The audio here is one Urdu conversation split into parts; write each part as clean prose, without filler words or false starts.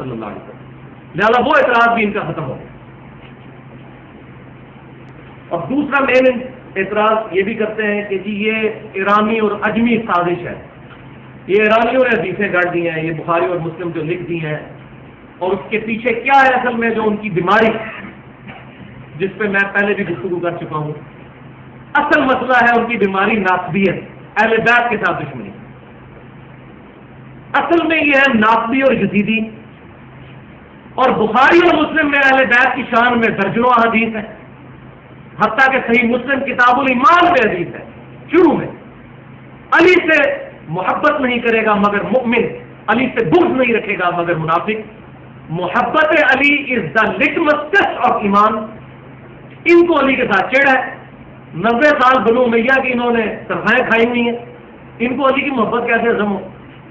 صلی اللہ علیہ وسلم. لہذا وہ اعتراض بھی ان کا ختم ہو گیا. اور دوسرا مین اعتراض یہ بھی کرتے ہیں کہ جی یہ ایرانی اور اجمی سازش ہے، یہ ایرانیوں نے حدیثیں گڑھ دی ہیں، یہ بخاری اور مسلم جو لکھ دی ہیں، اور اس کے پیچھے کیا ہے اصل میں جو ان کی بیماری، جس پہ میں پہلے بھی گفتگو کر چکا ہوں. اصل مسئلہ ہے ان کی بیماری ناسبیت، اہل بیت کے ساتھ دشمنی. اصل میں یہ ہے ناسبی اور یزیدی، اور بخاری اور مسلم میں اہل بیت کی شان میں درجنوں حدیث ہے، حتیٰ کہ صحیح مسلم کتاب الایمان میں حدیث ہے شروع میں علی سے محبت نہیں کرے گا مگر مؤمن، علی سے بغض نہیں رکھے گا مگر منافق. محبت علی از دا لٹمس ٹیسٹ آف ایمان. ان کو علی کے ساتھ چڑ ہے، 90 سال بنو امیہ کی انہوں نے تنخواہیں کھائی ہوئی ہیں، ان کو علی کی محبت کیسے ہضم ہو؟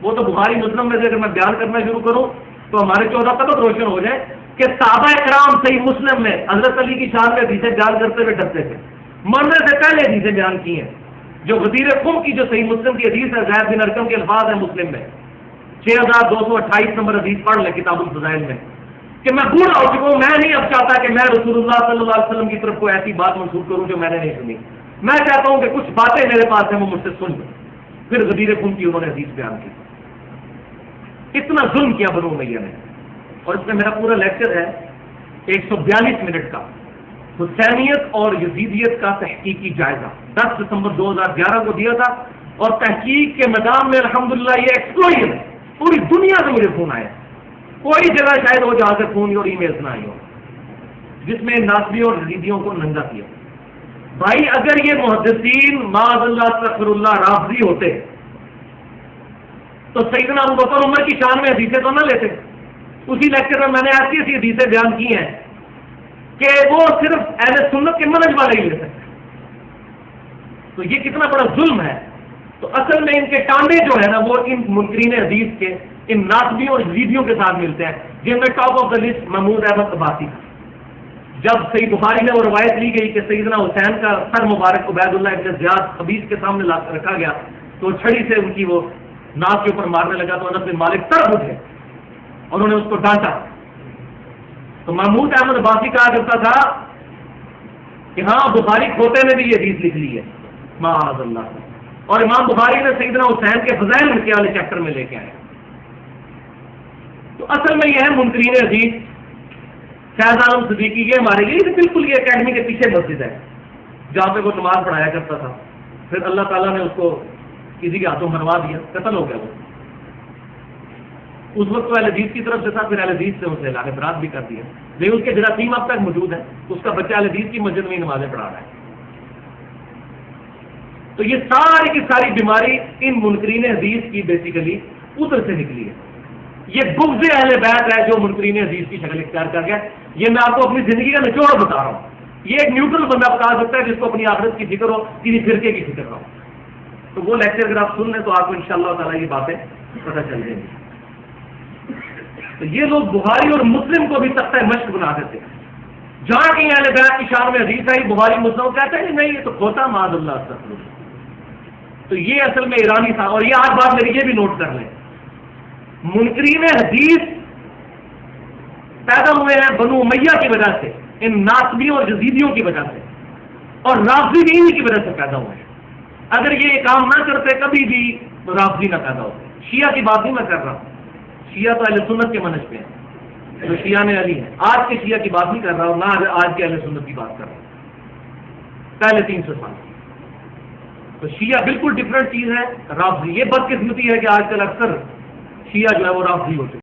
وہ تو بخاری مسلم میں سے اگر میں بیان کرنا شروع کروں تو ہمارے 14 قطب روشن ہو جائے کہ صحابہ کرام صحیح مسلم میں حضرت علی کی شان میں حدیثیں بیان کرتے ہوئے ڈرتے تھے، مرنے سے پہلے حدیثیں بیان کی ہیں. جو غدیر خم کی جو صحیح مسلم کی حدیث ہے، زید بن ارقم کے الفاظ ہیں مسلم میں، 6228 نمبر حدیث پڑھ لیں کتاب الفضائل میں، کہ میں بوڑھا ہو چکا ہوں، میں نہیں اب چاہتا کہ میں رسول اللہ صلی اللہ علیہ وسلم کی طرف کوئی ایسی بات منسوخ کروں جو میں نے نہیں سنی. میں چاہتا ہوں کہ کچھ باتیں میرے پاس ہیں وہ مجھ سے سن لوں. پھر غدیر خم کی انہوں نے حدیث بیان کی. اتنا ظلم کیا بنو امیہ نے. اور اس میں میرا پورا لیکچر ہے 142 منٹ کا، حسینیت اور یزیدیت کا تحقیقی جائزہ 10 دسمبر 2011 کو دیا تھا، اور تحقیق کے میدان میں الحمدللہ یہ ایکسپلوژن ہے. پوری دنیا سے مجھے فون آیا، کوئی جگہ شاید ہو جہاں سے فون اور ای میلز نہ آئی ہو جس میں ناسبی اور یزیدیوں کو ننگا کیا. بھائی اگر یہ محدثین معاذ اللہ استغفر اللہ رافضی ہوتے تو سیدنا ابوبکر عمر کی شان میں حدیثیں تو نہ لیتے. اسی لیکچر میں نے ایسی ایسی حدیثیں بیان کی ہیں کہ وہ صرف اہل سنت کے منہج والے ہی لے سکتے. تو یہ کتنا بڑا ظلم ہے. تو اصل میں ان کے ٹانڈے جو ہے نا وہ ان منکرین حدیث کے، ان ناسبیوں اور یزیدیوں کے ساتھ ملتے ہیں، جن میں top of the list Mahmood Ahmed Abbasi. جب صحیح بخاری میں وہ روایت لی گئی کہ سیدنا حسین کا سر مبارک عبید اللہ ابن زیاد خبیث کے سامنے لا کر رکھا گیا تو چھڑی سے ان کی وہ ناک کے اوپر مارنے لگا تو انس بن مالک تڑپ اٹھے اور انہوں نے اس کو ڈانٹا. تو محمود احمد عباسی کہا کرتا تھا کہ ہاں بخاری کھوتے نے بھی یہ حدیث لکھ لی ہے معاذ اللہ، اور امام بخاری نے سیدنا حسین کے فضائل کے والے چیپٹر میں لے کے آئے. تو اصل میں یہ ہے منکرین حدیث. فیض عالم صدیقی یہ ہمارے لیے بالکل یہ اکیڈمی کے پیچھے مسجد ہے جہاں پہ وہ نماز پڑھایا کرتا تھا. پھر اللہ تعالیٰ نے اس کو کسی کے ہاتھوں مروا دیا، قتل ہو گیا. وہ اس وقت تو اہل حدیث کی طرف سے تھا، پھر اہل حدیث سے اسے لانے برات بھی کر دیا، لیکن اس کے جراثیم اب تک موجود ہے. اس کا بچہ اہل حدیث کی مسجد میں نمازیں پڑھا رہا ہے. تو یہ ساری کی ساری بیماری ان منکرین حدیث کی بیسیکلی ادھر سے نکلی ہے. یہ بغض اہل بیت ہے جو منکرین حدیث کی شکل اختیار کر گیا. یہ میں آپ کو اپنی زندگی کا نچوڑ بتا رہا ہوں. یہ ایک نیوٹرل بندہ بتا سکتا ہے جس کو اپنی آخرت کی فکر ہو، کسی فرقے کی فکر ہو. تو وہ لیکچر اگر آپ سن لیں تو آپ کو انشاءاللہ تعالیٰ یہ باتیں پتہ چل جائیں گی. تو یہ لوگ بخاری اور مسلم کو بھی تختہ مشق بنا دیتے ہیں. جہاں کہیں اہل بیت کی شان میں حدیث آئی بخاری مسلم کہتے ہیں نہیں یہ تو کھوتا معاذ اللہ استغفر اللہ. تو یہ اصل میں ایرانی تھا. اور یہ آج بات میری یہ بھی نوٹ کر لیں، منکرین حدیث پیدا ہوئے ہیں بنو امیہ کی وجہ سے، ان ناسبیوں اور یزیدیوں کی وجہ سے، اور رافضی بھی انہی کی وجہ سے پیدا ہوئے ہیں. اگر یہ کام نہ کرتے کبھی بھی رافضی نہ پیدا ہوتے. شیعہ کی بات نہیں میں کر رہا ہوں، شیعہ تو اہل سنت کے منہج پہ ہیں، جو شیعہ نے علی ہے. آج کے شیعہ کی بات نہیں کر رہا ہوں، نہ آج کے اہل سنت کی بات کر رہا ہوں، پہلے 300 سال. تو شیعہ بالکل ڈفرینٹ چیز ہے. رافضی یہ بدقسمتی ہے کہ آج کل اکثر شیعہ جو ہے وہ رافضی ہوتے ہیں.